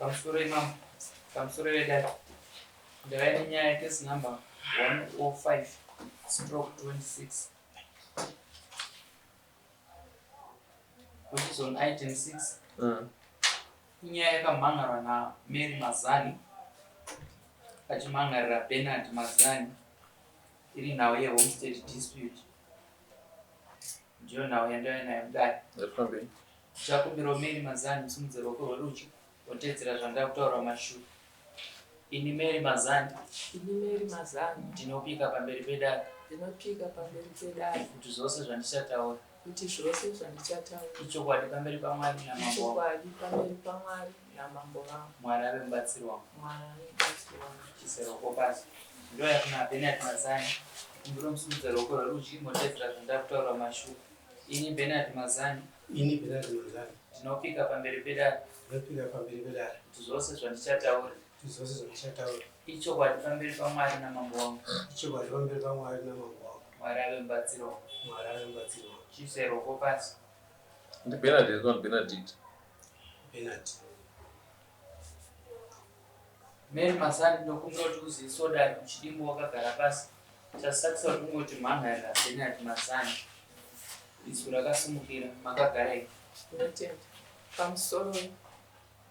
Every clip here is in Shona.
Pamusoro imam, pamusoro wedata. Ndava nenyaya case number 105/26, which is on item 6. Inyaya yakamhangarwa naMary Mazani achimhangarira Bernard Mazani iri nhau yehomestead dispute. Ndiyo nhau yandava nayo mudare. Ndichakumbirawo Mary Mazani musimudze ruoko rworudyi wotedzera zvandava kutaura mashure. Ini Mary Mazani. Ndinopika pamberi pedare. Kuti zvose zvandichataura. Ichokwadi pamberi paMwari namambo vangu. Mwari ave mubatsiri wangu. Chisero kopasi. Ndo yakuna Bernard Mazani. Kumbiro musimudze ruoko rworudyi motedzera zvandava kutaura mashure. Ini Bernard Mazani. Ndinopika pamberi pedare. Kuti zvose zvandichataura. Ichokwadi pamberi paMwari namambo wangu. Mwari ave mubatsiri wangu. Chisero kopasi. Bernard is not Benedict. Mary Mazani ndokumbira kuti uziviswa dare kuchidimbo wakagara pasi. Chasakisa kuti ungoti mhangarira Bernard Mazani. Izwi rakasimukira makagara iko. Pamusoro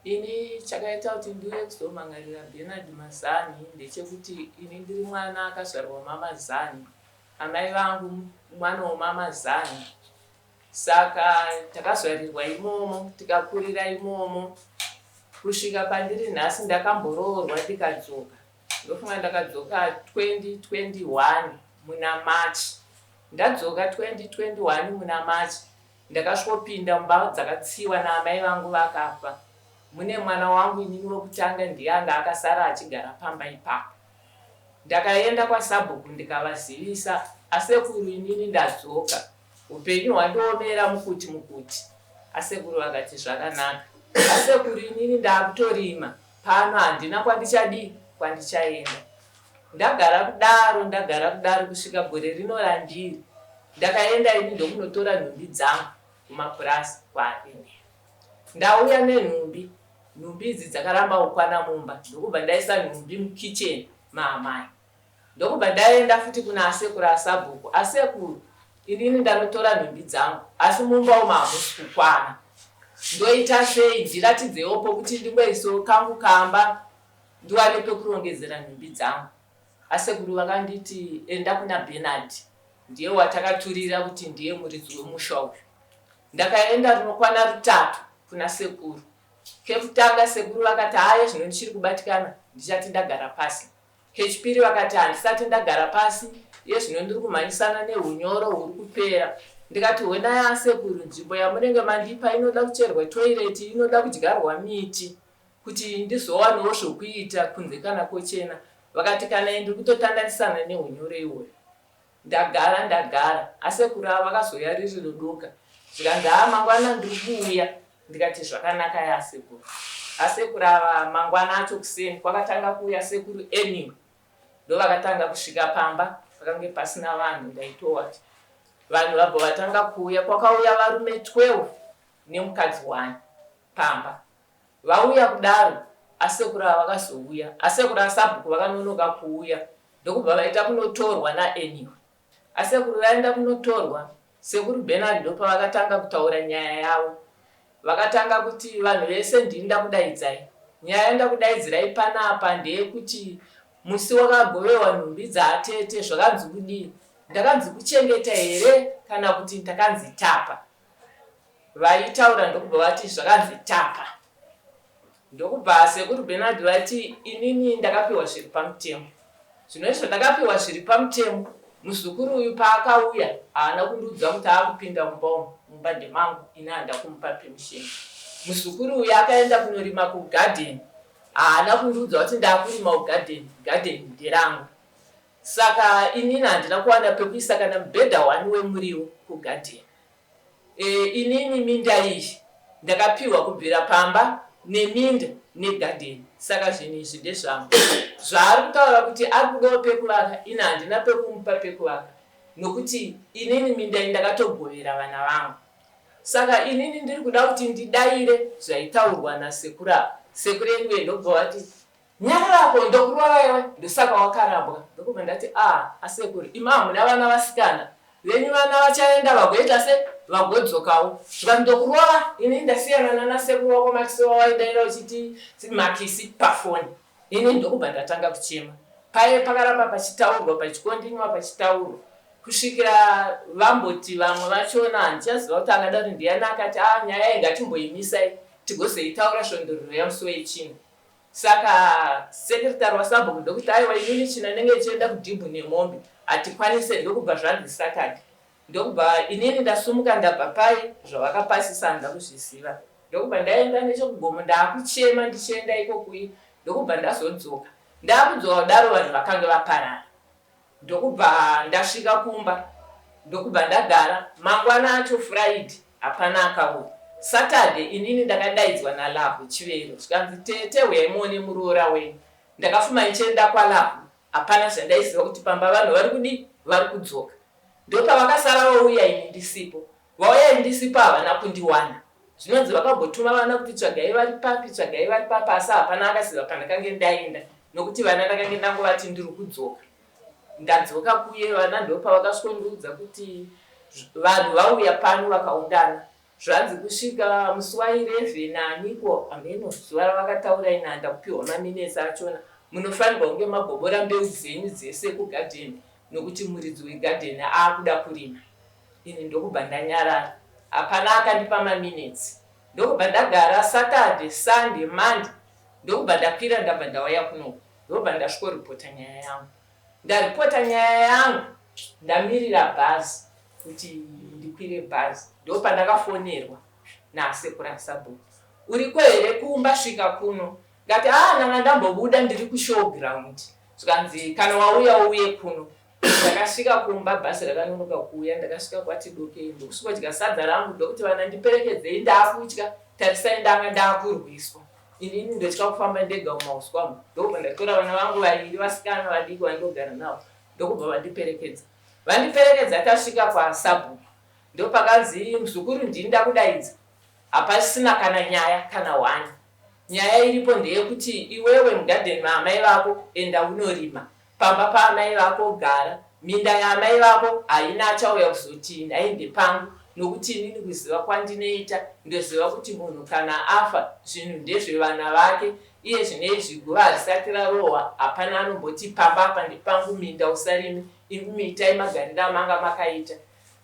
ini chakaita kuti ndiuye kuzomhangarira Bernard Mazani ndechekuti ini ndiri mwana akazvarwa mama Zani. Amai vangu mwana wamama Zani. Saka takazvarirwa imomo, tikakurira imomo. Kusvika pandiri nhasi ndakamboroorwa ndikadzoka. Ndofunga ndakadzoka 2021 muna March. Ndadzoka 2021 muna March. Ndakasvopinda mumba dzakatsiwa naamai vangu vakafa. Mune mwana wangu inini wokutanga ndiyanga akasara achigara pamba ipapo. Ndakaenda kwaSabhuku ndikavazivisa, asekuru inini ndadzoka. Upenyu hwandiomera mukuti. Asekuru vakati zvakanaka. Asekuru inini ndakutorima. Pano handina kwandichaenda. Ndagara kudaro kusvika gore rino randiri. Ndakaenda ini ndokunotora nhumbi dzangu kumapurasi kwaarende. Ndauya nenhumbi. Nhumbi idzi dzakaramba kukwana mumba. Ndokubva ndaisa nhumbi mukicheni maamai. Ndokubva ndaenda futi kuna asekuru aSabhuku. Asekuru, inini ndanotora nhumbi dzangu. Asi mumba umu hamusi kukwana. Ndoita sei ndiratidzewopo kuti ndingoisawo kangu kamba ndiwane pekurongedzera nhumbi dzangu. Asekuru vakanditi enda kuna Bernard. Ndiye watakaturira kuti ndiye muridzi wemusha uyu. Ndakaenda runokwana rutatu kuna sekuru. Kekutanga sekuru vakati haya zvino ndichiri kubatikana ndichati ndagara pasi. Kechipiri vakati handisati ndagara pasi iye zvino ndiri kumhanyisana nehunyoro huri kupera. Ndikati honai asekuru, nzvimbo yamunenge mandipa inoda kucherwa toireti, inoda kudyarwa miti kuti ndizowanawo zvokuita kunze kana kochena. Vakati kana ndiri kutotandanisana nehunyoro iwoyo. Ndagara. Asekuru ava vakazoya riri rodoka. Zvikanzi mangwana ndiri kuuya. Ndikati zvakanaka yasekuru. Asekuru ava mangwana acho kuseni kwakatanga kuuya sekuru Eniwe. Ndo vakatanga kusvika pamba, pakange pasina vanhu ndaitowati. Vanhu vabva vatanga kuuya, kwakauya varume 12 nemukadzi 1 pamba. Vauya kudaro, asekuru ava vakazouya. Asekuru aSabhuku vakanonoka kuuya. Ndokubva vaita kunotorwa naEniwe. Asekuru vaenda kunotorwa, sekuru Bernard ndo pavakatanga kutaura nyaya yavo. Vakatanga kuti vanhu vese ndinda kudaidzai. Nyaya yanda kudaidzirai panapa ndeyekuti musi wakagovewa nhumbi dzaatete zvakanzi kudii. Ndakanzi kuchengeta here kana kuti ndakanzi tapa. Vaitaura ndokubva vati zvakanzi tapa. Ndokubva sekuru Bernard vati inini ndakapiwa zviri pamutemo. Zvinoizvo ndakapiwa zviri pamutemo. Muzukuru uyu paakauya haana kundiudza kuti akupinda mumba ndemangu ini handa kumupa permission. Muzukuru uyu akaenda kunorima kugarden. Haana kundiudza kuti ndakurima kugarden nderangu. Saka inini handina kuwana pekuisa kana mubhedha 1 wemuriwo kugarden. Inini minda iyi ndakapiwa kubvira pamba neminda negarden. Saka zvinhu izvi ndezvangu. Zvaari kutaura kuti ari kudawo pekuvaka, ini handina pekumupa pekuvaka. Nokuti inini minda iyi ndakatogovera vana vangu. Saka inini ndiri kuda kuti ndidaire zvaitaurwa nasekuru sekuru yengu ndobva wati nyarako ndokurova iwe ndosaka wakarambwa ndokubva ndati asekuru ima hamuna vana vasikana venyu vana vachaenda vagoita se vagodzokawo zvika ndokurova ini ndasiyanana nasekuru wako makisiwa waendaenda uchiti makisi pafoni ini ndokubva ndatanga kuchema pakaramba pachitaurwa pachikondinwa pachitaurwa kusvikira vamboti vamwe vachona handichaziva kuti angada kuti ndiyani akati nyaya ingatimboimisai tigozoitaura svondorero yamusuwo yechina. Saka sekretari wasabhuku ndokuti aiwa inini china nenge chienda kudhibhu nemombe hatikwanise ndokubva zvanzi Saturday ndokubva inini ndasumuka ndabva pai zvavakapasisa ndakuzviziva ndokubva ndaenda nechekugomo ndaakuchema ndichienda ikokui ndokubva ndazodzoka ndaakudzoka kudaro vanhu vakanga vaparara ndokubva ndasvika kumba ndokubva ndagara mangwana acho Friday hapana akauya. Saturday inini ndakadaidzwa nalabhu chivero zvikanzi tete uyaimuone muroora wenyu ndakafuma nichienda kwalabhu hapana zvandaiziva kuti pamba vanhu vari kudi vari kudzoka ndopavakasara vauya ini ndisipo vauya ndisipo havana kundiwana zvinonzi vakambotuma vana kuti tsvagai vari papi asi hapana akasiva pandakange ndaenda nokuti vana ndakange ndangovati ndiri kudzoka ndadzoka kuye vana ndopavakasvondiudza kuti vanhu vauya pano vakaungana zvanzi kusvika musi wa11 aniko ameno zuva ravakataura ina ndakupiwa maminesi achona munofanirwa kunge magobora mbeu dzenyu dzese kugadheni nokuti muridzi wegadheni aakuda kurima. Ini ndokubva ndanyarara hapana akandipa maminesi ndokubva ndagara Saturday Sunday Monday ndokubva ndakwira ndabva ndauya kuno ndokubva ndasvikoripota nyaya yangu ndaripota nyaya yangu ndamirira bhazi kuti ndikwire bhazi ndopa ndakafonerwa nasekura sabhuku uriko here kumba svika kuno ngati nanga ndambobuda ndiri kushowground zvikanzi kana wauya uye kuno ndakasvika kumba bhazi rakanonoka kuuya ndakasvika kwati dokei ndokusvikotya sadza rangu ndokuti vana ndiperekedzei ndaakutya tarisai ndanga ndaakurwiswa inini ndotya kufamba ndega mumauswamo ndokubva ndatora vana vangu vaviri vasikana vadiki vandogara navo ndokubva vandiperekedza tasvika kwasabhuku ndopakanzi muzukuru ndini ndakudaidza hapasina kana nyaya kana hwani nyaya iripo ndeyekuti iwewe mugadheni maamai vako enda unorima pamba paamai vako gara minda yaamai vako haina achauya kuzoti ndaende pangu nokuti inini kuziva kwandinoita ndoziva kuti munhu kana afa zvinhu ndezvevana vake iye zvinezvi guva harisati rarohwa hapana anomboti pamba apa ndipangu minda usarimi imitai magariro amanga makaita.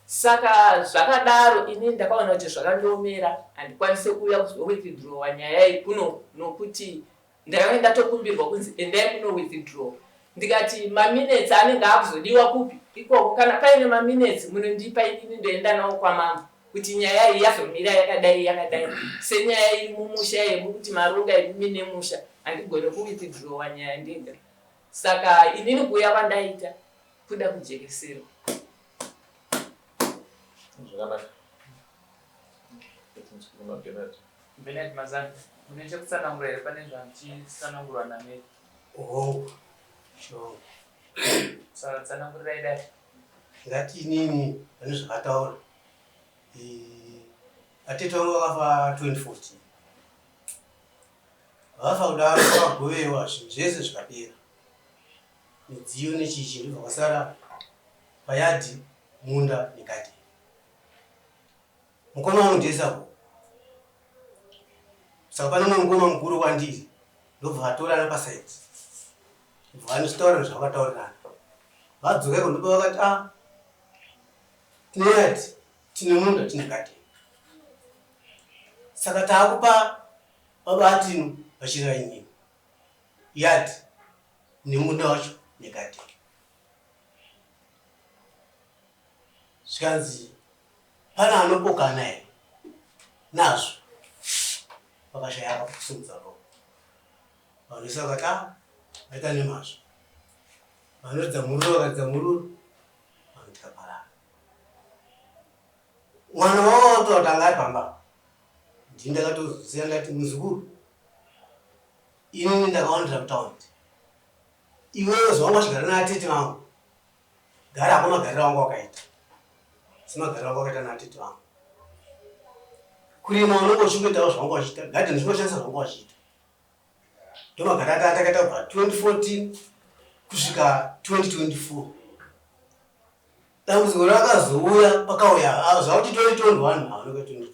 Saka zvakadaro inini ndakaona kuti zvakandiomera handikwanise kuuya kuzowithdrawa nyaya iyi kuno nokuti ndakanga ndatokumbirwa kunzi endai muno withdraw ndikati maminutes anenge akuzodiwa kupi ikoko kana paine maminutes munondipa inini ndoenda nawo kwamama kuti nyaya iyi yazomira yakadai senyaya iri mumusha yemukuti maronga iri nemusha handigone kuwithdrawa nyaya ndega. Saka inini kuuya kwandaita kuda kujekeserwa. Bernard Mazani, uneche kutsanangura here pane zvamuchitsanangurwa naMary? Sure. Saka tsanangurirai dai. Ngati inini pane zvakataura. Atete vangu vakafa 2014. Vafa kudaro vakagovewa zvinhu zvese zvikapera. Midziyo nechichi ndibva kwasara payadhi, munda negadheni. Mukoma wangu ndiesapo. Saka pane mumwe mukoma mukuru kwandiri ndobva vatorana pasaiti ndobva vanochitaura zvavakataurirana vadzoka iko ndobva vakati tine yadhi tine munda tine gadheni saka taakupa vabatino vachirira inyini yadhi nemunda wacho negadheni zvikanzi pane anopokana here nazvo vakashaya kusimudza roho vanisa vakati vaita nemazvo vanoridza mururu vakaridza mururu vanhu tikaparara mwana wavo watoa kuti anga ari pamba ndini ndakatoziya ndati muzukuru inini ndakaonera mutaundi iwewe zvawanga wachigara naatete vangu gara hako magariro wangu wakaita semagariro wangu wakaita naatete vangu kurima unongo uchingoitawo zvawanga wachiita gadheni zvingoshandisa zvawanga wachiita ndomagara atakaita kubva 2014 kusvika 2024. Dambudziko rakazouya pakauya zvakuti 2021 haunenge 2021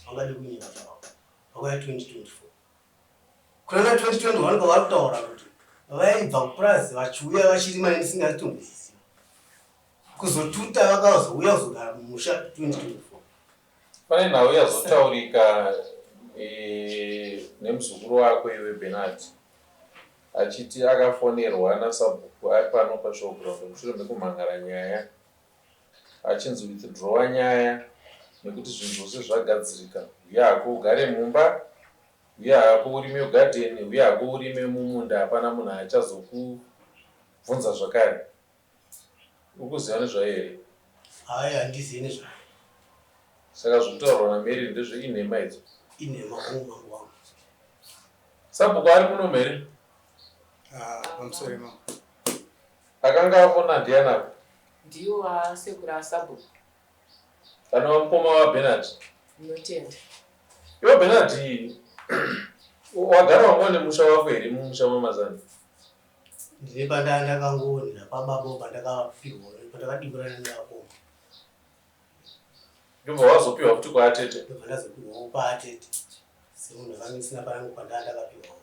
vangadi kunyika zvavo vakauya 2024. Kuna 2021 kwavari kutaura kuti vaibva kupurazi vachiuya vachirima ndisingatongoziziva kuzotuta vakazouya kuzogara mumusha 2024. Pane nhau yazotaurika nemuzukuru wako iwe Bernard achiti akafonerwa naSabhuku ari pano paShowground mushure mekumhangara nyaya achinzi withdrawa nyaya nekuti zvinhu zvose zvagadzirika. Uye hako ugare mumba, uye hako urime garden, uye hako urime mumunda, hapana munhu achazokubvunza zvakare. Ukuziva nezvayo here? Hai, handizivi nezvayo. Saka zvokutaurwa naMary ndezveinhema idzo. Inhema vangu wangu. Sabhuku ari muno Mary? Pamusoro mama. Akanga afona ndiani? Ndiwo sekuru aSabhuku. Kana mukoma waBernard? Ndinotenda. Iwe Bernard, wagara wangone musha wako here mumusha maMazana? Ndine pandandakangona pababa pandakapihwa pandakadiburana nako. Ndobva wazopiwa kuti kwaatete? Ndobva ndazopiwa paatete. Semunhu akanga sina pangu pandandakapihwa.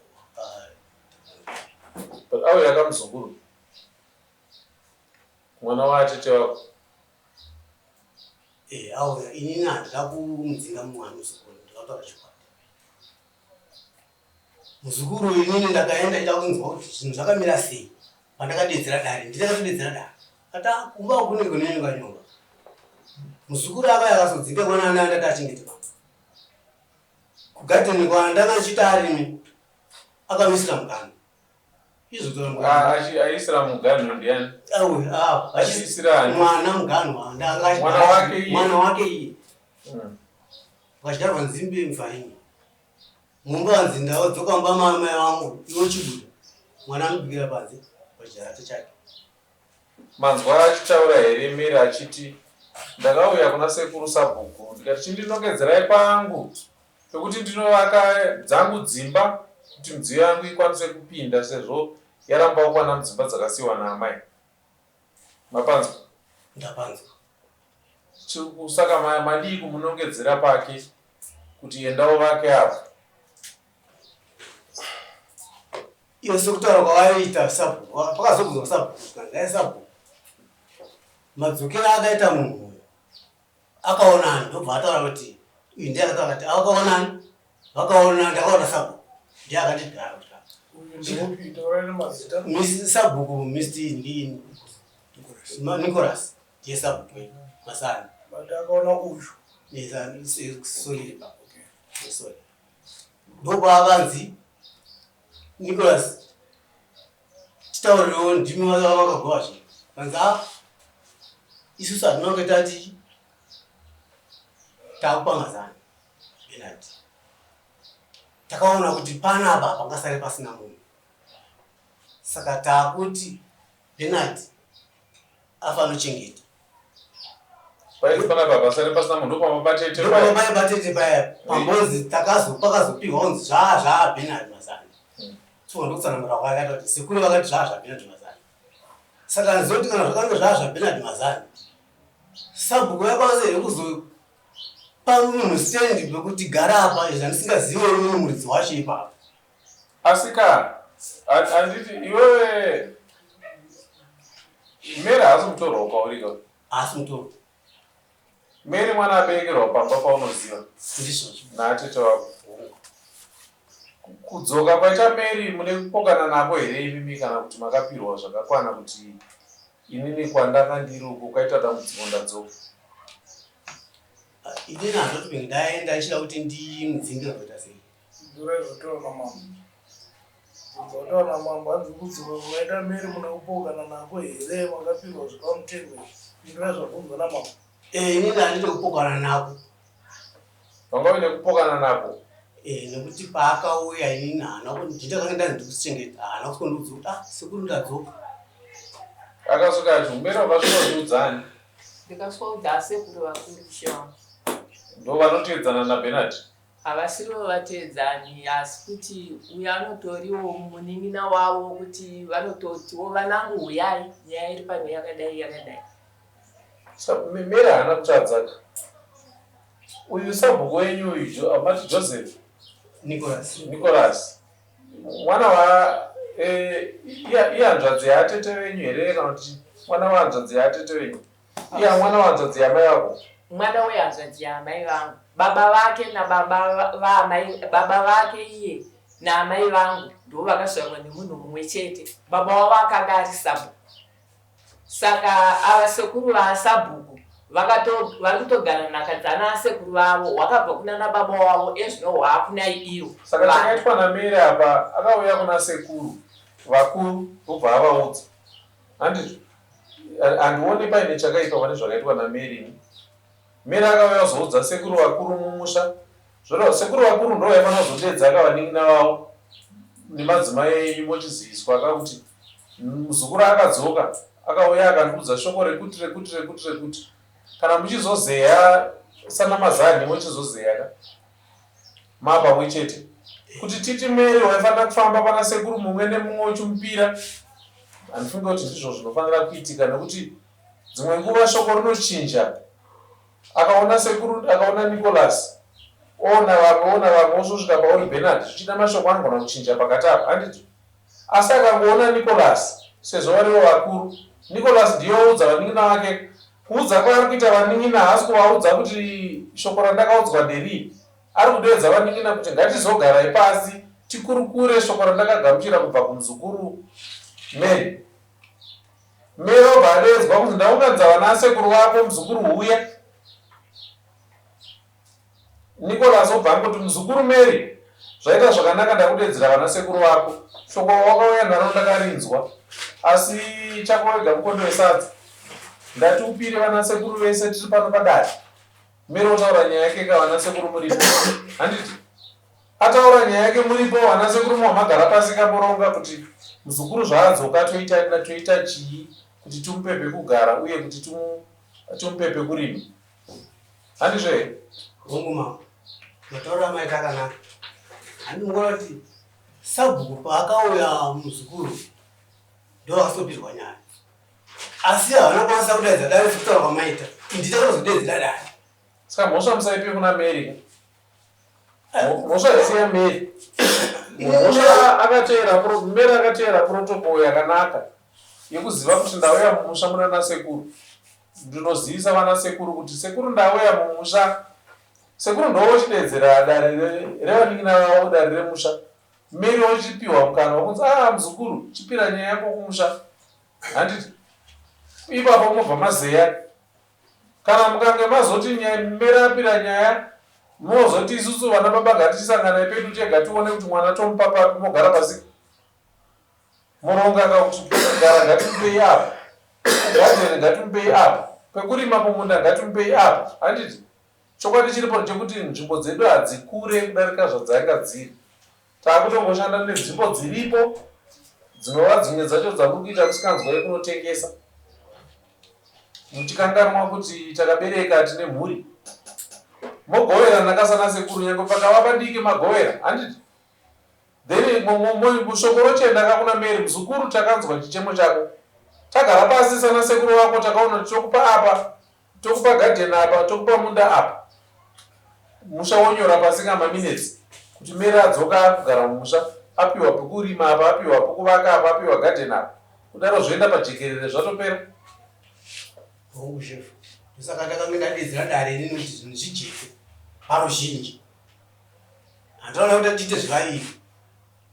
But auya akamuzukuru mwana waatete wako? Auya inini handida kumudzinga mwana muzukuru, ndakataura chokwadi. Muzukuru inini ndakaenda ida kunzwa kuti zvinhu zvakamira sei pandakadedzera dare, ndinakatodedzera dare. Ata kumba kunenge kunenge nyonga. Muzukuru akaya akazodzinga mwana andati achengete baba. Kugadheni kwandakachita arimi akamisira mugano. Aisira mugano ndiani? Aisira mwana mugano mwana wake iye. Vachidarwa nzimbe mfaini. Mumba wanzi ndadzoka mba mai vangu iwo chibuda. Mwana anobikira panze pachirata chake. Manzwa achitaura here Mary achiti ndakauya kuna sekuru Sabhuku ndikati chindinongedzerai pangu pekuti ndinovaka dzangu dzimba kuti midziyo yangu ikwanise kupinda sezvo yaramba kukwana mudzimba dzakasiyiwa naamai. Mapanzwa? Ndapanzwa. Saka madii kumunongedzera pake kuti endawo vake apo. Iyo sekutaura kwavaita Sabhuku, pakazobvunzwa Sabhuku kuti Sabhuku madzokera akaita munhu uyu akaonani, ndobva ataura kuti uyu ndiye akataura kuti akaonani, vakaona ndakaona Sabhuku ndiye akatigara kuti Sabhuku Mr. Ndini Nicholas ndiye Sabhuku Masana. Akaona uyu sorry. Ndopavanzi Nicholas titaurirewo ndimi vakagova zvinhu vanzi isusu hatinonge tati takupangazana Bernard. Takaona kuti panapa pangasare pasina munhu, saka takuti Bernard afanochengeta. Panapa pasare pasina munhu ndopamatete paya. Ndopamatete paya pambonzi pakazopihwa kunzi zvaa Bernard Mazana. Ndokutsanangura kwakaita kuti sekuru vakati zvaa Bernard Mazana. Saka ndizoti kana zvakanga zvaa Bernard Mazana, Sabhuku yakwanisa here kuzopa munhu stendi pekuti gara apa zvandisingazivi uri muridzi wacho ipapo. Asika anditi iwewe Mary haasi mutorwa ukwaurika? Haasi mutorwa. Mary mwana aberekerwa pamba paunoziva naatete wako. Kudzoka kwaita Mary mune kupokana nako here imimi kana kuti makapirwa zvakakwana kuti inini kwandakandiri uko kwaita dambudziko ndadzoka? Inini handoti ndaenda ndichida kuti ndimudzinge kuita sei. Ndinozotaura namama. Ndinozotaura namama hanzi kudzoka kwaita Mary mune kupokana nako here makapirwa zvakamutengo. Ndinozobvunza namama. Inini handiti kupokana nako. Wanga uine kupokana nako? Nekuti paakauya inini haana kuti ndinenge ndandikuchengeta, haana kutondiudza kuti sekuru ndadzoka. Akasvika ati Mary wakasvikodziudzani? Ndikasvikoudza sekuru vakuru kushawa. Ndo vanotevedzana naBernard? havasirivo vatedzani asi kuti uyo anotoriwo munin'ina wavo kuti vanototiwo vanangu huyai nyaya iri pano yakadai yakadai. Mary haana kutadzaka. Uyu sabhuku wenyu uyu amati Joseph Nicholas mwana wa ihanzvadzi yaatete venyu here kana kuti mwana wahanzvadzi yaatete venyu? Iya mwana wahanzvadzi yamai vako? Mwana wehanzvadzi yamai vangu. Baba vake baba vake iye naamai vangu ndo vakazvarwa nemunhu mumwe chete. Baba wavo akanga ari sabhuku. Saka ava sekuru vaasabhuku vari kutogara nakadzana asekuru vavo wakabva kuna nababa wavo ezvino hwaakuna ivo. Saka chakaitwa naMary apa akauya kuna sekuru vakuru vobva avaudza. Handioni paine chakaitwa pane zvakaitwa naMary. Mary akauya kuzoudza sekuru vakuru mumusha. Zvino sekuru vakuru ndo vaifana kuzodedza akavaning'ina vavo nemadzimai mochiziviswa akakuti muzukuru akadzoka akauya akandiudza shoko rekuti kana muchizozeya sana mazani mochizozeya mapamwe chete kuti titi Mary waifanira kufamba pana sekuru mumwe nemumwe uchimupira. Handifunge kuti ndizvo zvinofanira kuitika nekuti dzimwe nguva shoko rinochinja. Akaona sekuru akaona Nicholas ona vamwe osvosvika pauri Bernard zvichida mashoko anogona kuchinja pakati apa handiti. Asi akangoona Nicholas sezvo varivo vakuru, Nicholas ndiye oudza vaning'ina vake. Kuudza kwaari kuita vaning'ina haasi kuvaudza kuti shoko randakaudzwa nderii. Ari kudeedza vaning'ina kuti ngatizogarai pasi tikurukure shoko randakagamuchira kubva kumuzukuru Mary. Mary obva adeedzwa kuti ndaunganidza vana asekuru vako muzukuru huya. Nicholas obva angoti muzukuru Mary zvaita zvakanaka ndakudeedzera vana sekuru vako. Shoko wakauya nharo ndakarinzwa asi chako wega mukondo wesadza. Ndati upire vana sekuru vese tiri pano padare. Mary otaura nyaya yake kavana sekuru muripo. Handiti ataura nyaya yake muripo vana sekuru mamagara pasi kamboronga kuti muzukuru zvaadzoka toita chii kuti timupe pekugara uye kuti timupe pekurima. Handizvo here? Honguma mataura mai takanaka. Handingona kuti sabhuku paakauya muzukuru ndo akazobirwa nyaya. Asi havana kwanisa kudaidza dare sekutaura kwamaita. Nditakazodedzera dare. Saka mhosva musaipe kuna Mary. Mhosva yasiya Mary. Mhosva Mary akateera protocol yakanaka yekuziva kuti ndauya mumusha muna nasekuru. Ndinozivisa vana sekuru kuti sekuru ndauya mumusha. Sekuru ndo ochidedzera dare revaning'ina vavo dare remusha. Mary ochipiwa mukana wokunzi muzukuru chipira nyaya yako kumusha. Handiti ipapo mobva mazeya. Kana mukange mazoti Mary apira nyaya mozoti isusu vana baba ngatisangana pedu tega tione kuti mwana tomupa papi mogara pasi. Muronga kuti gara ngatimupei apa. Gadheni ngatimupei apa. Pekurima pomunda ngatimupei apa. Handiti chokwadi chiripo chekuti nzvimbo dzedu hadzikure kudarika zvadzanga dziri. Taakutongoshanda nenzvimbo dziripo dzinova dzimwe dzacho dzamuri kuita musikanzwai kunotengesa. Muchikanganwa kuti takabereka tine mhuri. Mogovera nakasana sekuru nyange pakava padiki magovera. Handiti then shoko rochienda kuna Mary muzukuru takanzwa chichemo chako. Tagara pasi sana sekuru wako takaona tokupa apa, tokupa garden apa, tokupa munda apa. Musha wonyora pasi kama minutes kuti Mary adzoka kugara mumusha apiwa pekurima apa, apiwa pekuvaka apa, apiwa garden apa. Kudaro zvoenda pajekerere zvatopera. Hongu shefu. Saka takamedadzira dare inini kuti zvinhu zvijeke paruzhinji. Handinoona kuti tiite zvivaivi.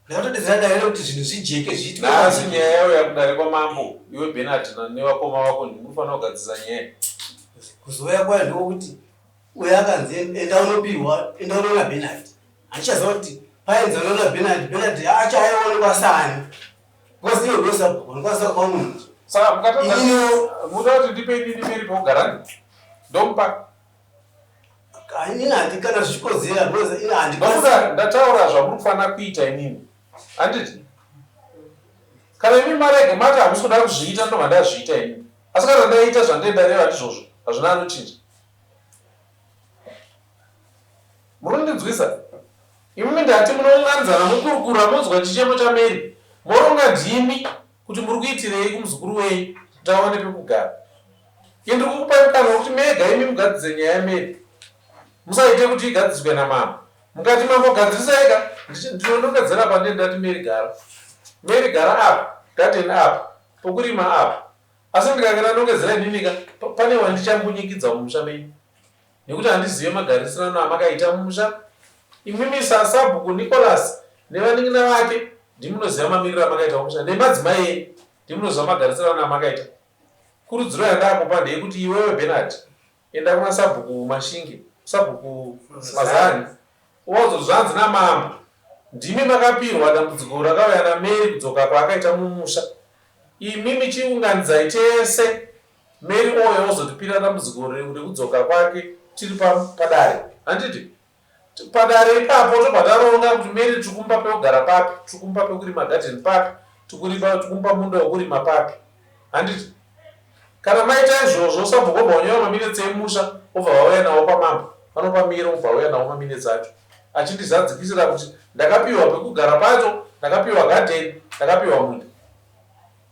Ndakatodedzera dare kuti zvinhu zvijeke zviitwe. Nasi nyaya yauya kudare kwamambo iwe Bernard nevakoma vako ndinofanira kugadzisa nyaya. Kuzouya kwayo ndokuti uya akanzi enda unopirwa enda unoona Bernard. Handichaziva kuti paenza unoona Bernard achaionekwa sani. Because iyo ndosabhuku ndokwanisa kupa munhu. Saka muda kuti ndipei Mary pekugara ndomupa. Inini handikana zvichikozera because ini handikana ndataura zvamuri kufanira kuita inini. Handiti kana imi marege mati hamusi kuda kuzviita ndobva ndazviita inini. Asi kana ndaita zvandenda reva ndizvozvo hazvina anochinja. Muri kundinzwisa? Imimi ndati munounganidzana mukurukura mozwa chichemo chameri. Moronga ndimi kuti muri kuitirei kumuzukuru wenyu kuti awane pekugara. Ndiri kukupai mukana wekuti mega imi mugadzidze nyaya yameri. Musaite kuti igadziswe namama. Mukati mambogadzirisa ega ndinondogadzira pandei ndati meri gara. Meri gara apa, garden apa, pokurima apa. Asi ndikakena ndongedzera inimika pane wandichambunyikidzwa mumusha menyu. Nekuti handizive magarisirano amakaita mumusha. Imimi Sabhuku Nicholas nevanin'ina vake ndimunoziva mamiriro amakaita mumusha. Nemadzimai enyu ndimunoziva magarisirano amakaita. Kurudziro yandakupa ndeyekuti iwewe Bernard enda kuna Sabhuku Mashinge, Sabhuku Mazani. Wazozvanzi namama ndimi makapirwa dambudziko rakauya naMary kudzoka kwaakaita mumusha. Imimi chiunganidzai tese. Mary oyo ozotipira dambudziko rekudzoka kwake tiri padare. Handiti? Padare ipapo tobva taronga kuti Mary tikumba pekugara papi, tikumba pekurima garden papi, tikumba munda wekurima papi. Handiti? Kana maita izvozvo Sabhuku obva unyora maminitsi emusha obva vauya nawo pamamba. Vanopamira obva vauya nawo maminitsi acho. Achindizadzikisira kuti ndakapiwa pekugara pacho, ndakapiwa garden, ndakapiwa munda.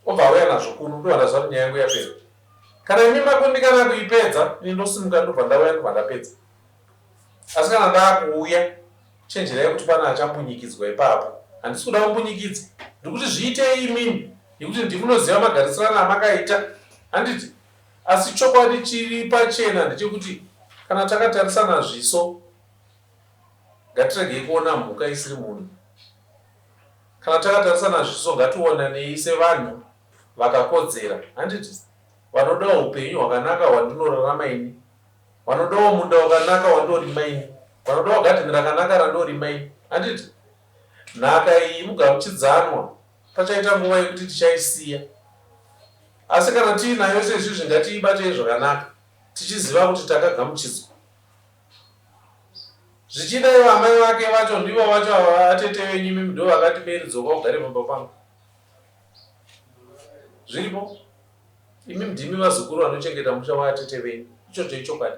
Obva auya nazvo kuno ndohandaziva kuti nyaya yangu yapera. Kana imi makundikana kuipedza, ini ndosimuka ndobva ndauya ndobva ndapedza. Asi kana ndaakuuya, chenjerai kuti pana achambunyikidzwa ipapo. Handisi kuda kumbunyikidza. Ndikuti zviitei imimi, nekuti ndimunoziva magarisirano amakaita. Handiti? Asi chokwadi chiri pachena ndechekuti kana takatarisana zviso, ngatiregei kuona mhuka isiri munhu. Kana takatarisana zviso ngationanei sevanhu vakakodzera. Handiti? Vanodawo upenyu hwakanaka hwandinorarama ini. Vanodawo munda wakanaka wandorima ini. Vanodawo gadheni rakanaka randorima ini. Handiti? Nhaka iyi mugamuchidzanwa. Pachaita nguva yekuti tichaisiya. Asi kana tiinayo sezvizvi ngatiibatei zvakanaka. Tichiziva kuti takagamuchidzwa. Zvichidaiwo amai vake vacho ndivo vacho atete venyu imimi ndo vakati Mary dzoka ugare pamba pangu. Zviripo? Imimi ndimi vazukuru vanochengeta musha waatete venyu. Ichocho ichokwadi.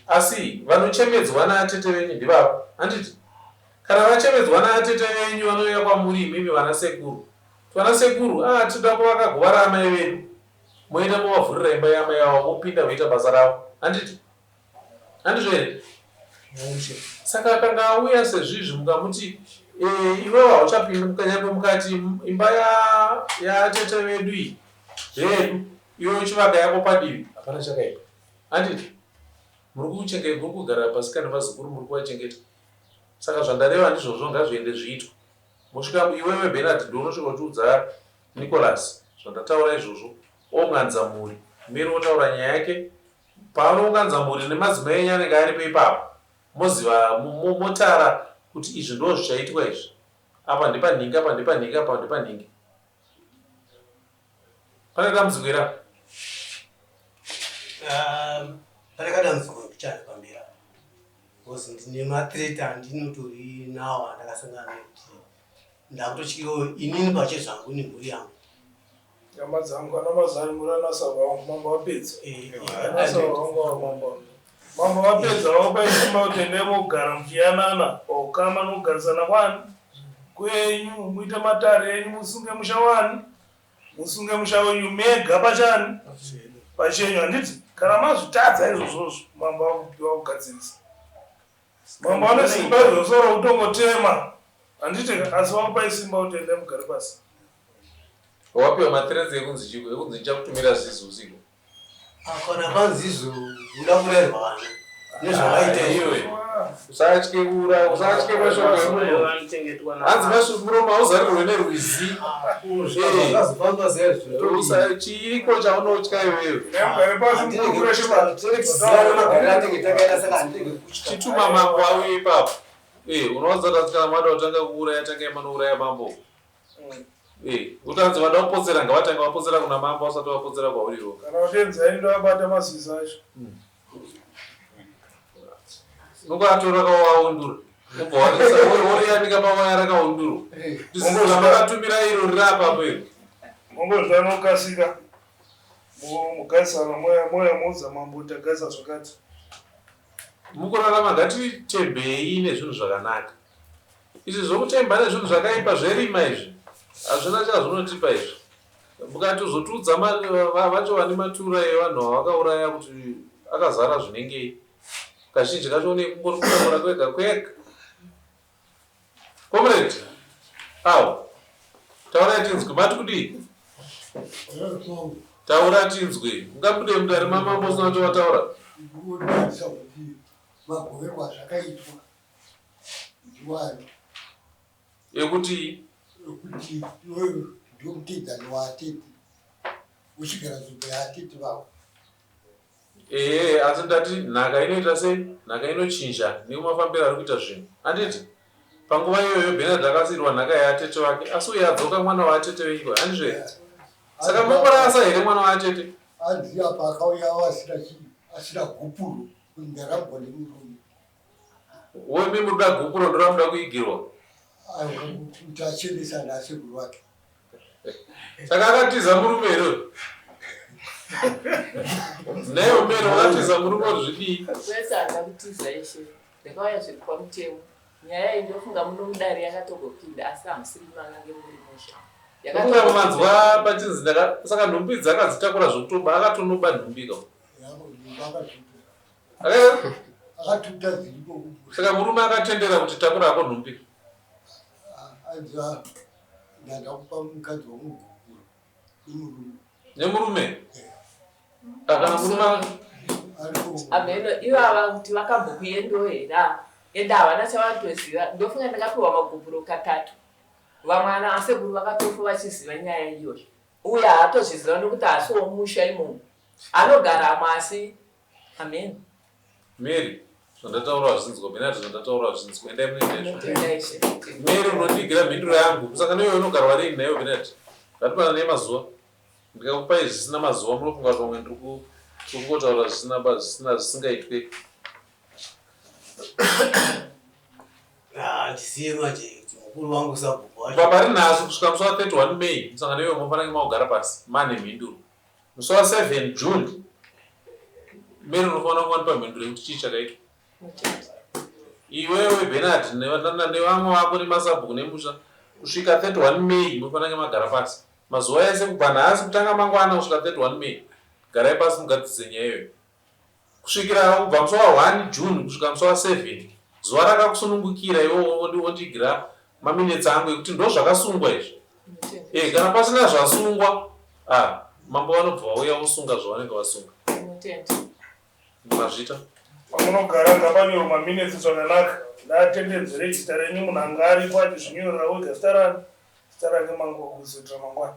Asi vanochemedzwa naatete venyu ndivavo. Handiti? Kana vachemedzwa naatete venyu vanouya kwamuri imimi vana sekuru. Vana sekuru, toda kuvaka guva raamai vedu. Moenda movavhurira imba yamai yavo, vopinda voita basa ravo. Handiti? Handizvo here? Saka akanga auya sezvizvi mukamuti iwewe hauchapinda mukanyambe mukati imba yatete vedu iyi zvedu iwe uchivaka yako padivi hapana chakaipa. Handiti? Muri kugara pasi kana vazukuru muri kuvachengeta. Saka zvandareva ndizvozvo ngazviende zviitwa. Mosvika iwewe Bernard ndounosvika uchiudza Nicholas zvandataura izvozvo ounganidza mhuri. Mary otaura nyaya yake. Paanounganidza mhuri nemadzimai enyu anenge aripo ipapo. Moziva motara kuti izvi ndo zvichaitwa izvi. Apa ndipanhingi, apa ndipanhingi, apa ndipanhingi. Pane dambudziko ira? Pane kadambudziko ndichari pamberi. Kozi ndine mathreat andinotori nawo andakasangana nawo kuti ndakutotyiwa inini pache zvangu nemhuri yangu. Nyama dzangu ana mazani muranasa vangu mambo wapedza. Anasa vangu mambo wapedza wapaishima kuti ndemogara muchiyanana okama nokugarisana kwani kwenyu muite matare enyu musunge musha wani musunge musha wenyu mega pachani pachenyu. Handiti? Kana mazvitadza izvozvozvo mambo wakupiwa kugadzirisa. Mambo ane simba izvozvo rokutongotema. Handiti? Asi wakupai simba kuti ende mugare pasi. Wapiwa mathiretsi ekunzi chiko ekunzi ndichakutumira zizi usiku. Kana panzizo uda kurerwa vana. Nezvakaita iwe. Usatye kura, usatye mashoko emunhu. Hanzi mashoko hauzarirwe nerwizi. Zvakazopamba zero. Chiriko chaunotya iwewe. Chituma mambo auye ipapo. Unowanza kuti kana mada kutanga kuuraya tanga manouraya mambo. Utanzi vada kupotsera ngavatanga vapotsera kuna mambo vasati vapotsera kwauriro. Kana utenza endo abata masisi acho. Nokuatora kawaundura. Ubva wariyanika pamaya rakaundura. Ndisizola makatumira iro riri apapo iro. Mongozva nokasika. Mugaisana moya mudza mambo tagaisa zvakati. mukurarama ngatitembei nezvinhu zvakanaka. Izvi zvokutemba nezvinhu zvakaipa zverima izvi hazvina chazvinotipa izvi. Mukatozotudza vacho vane matura evanhu vavakauraya kuti akazara zvinengei. Kazhinji kacho kungori kutaura kwega kwega. Comrade, awo taura tinzwi mati kudii? Taura tinzwi ungabude mudare mamambo usina kuti wataura. Ndinotarisa kuti magoverwa zvakaitwa ndiwani Ekuti ndio mtidzani waatete uchigara nzvimbo yaatete vavo. asi ndati nhaka inoita sei? Nhaka inochinja nemafambiro ari kuita zvinhu. Handiti panguva iyoyo Bernard akasiyirwa nhaka yaatete wake, asi uye adzoka mwana waatete wenyu, handizve? Saka munorasa here mwana waatete? Hanzi apa akauya asina gupuro kundarambwa nemurume. Wewe muda gupuro ndoramuda kuigirwa. Kuti achendesa nasekuru wake. Saka akatiza murume iro. Nayo mero akatiza murume zvidii? Kwese akakutiza eshe. Ndakauya zviri pamutemo. Nyaya iyi ndofunga muno mudare yakatogopinda asi hamusiri manga ngemuri musha. Yakunga mumanzwa pachinzi saka nhumbi dzakadzitakura zvokutoba akatonoba nhumbika. Akatuta dziripo. Saka murume akatendera kuti takura ako nhumbika. Anza ndakupa mukadzi womuguru imurume. Nemurume? Kana murume ameno ivava kuti vakambokuendawo hera ende havana chavanotoziva. Ndofunga ndakapiwa magubhuro katatu. Vamwana asekuru vakatofa vachiziva nyaya iyoyo. Uye haatozviziva nokuti hasi womusha imomo. Anogaramo asi. Amen. Mary, zvandataura zvinzwa, Bernard zvandataura zvinzwa, endai muendezvo. Mary unondigira mhinduro yangu, saka newe unogara warini nayo Bernard? Ngatipana nemazuva. Ndikakupai zvisina mazuva munofunga kuti vamwe ndiri kungotaura zvisingaitwe. Ndisiye manje mukuru wangu sabhuku wacho. Baba rinhazo kusvika musi wa31 May, musangano iwe munofanira magara pasi mane mhinduro. Musi wa 7 June Mary unofanira kuvanipa mhinduro yekuti chii chakaitwa. Iwewe Bernard nevamwe vako nemasabhuku nemusha kusvika 31 May munofanira magara pasi. Mazuva ese kubva nhasi kutanga mangwana kusvika 31 May garai pasi mugadzise nyaya iyoyo. Kusvikira kubva musi wa 1 June kusvika musi wa 7 zuva rakakusunungukira iwe wondigira maminitsi angu ekuti ndo zvakasungwa izvi. Kana pasina zvasungwa mambo vanobva vauya vosunga zvavanenge vasunga. Mazvita pamunogara ngapanyorwa maminitsi zvakanaka. Ndatendedzere zita renyu munhu anga aripo achizvinyorera wega zita rani. Zita rake mangu kuzoitira mangwana.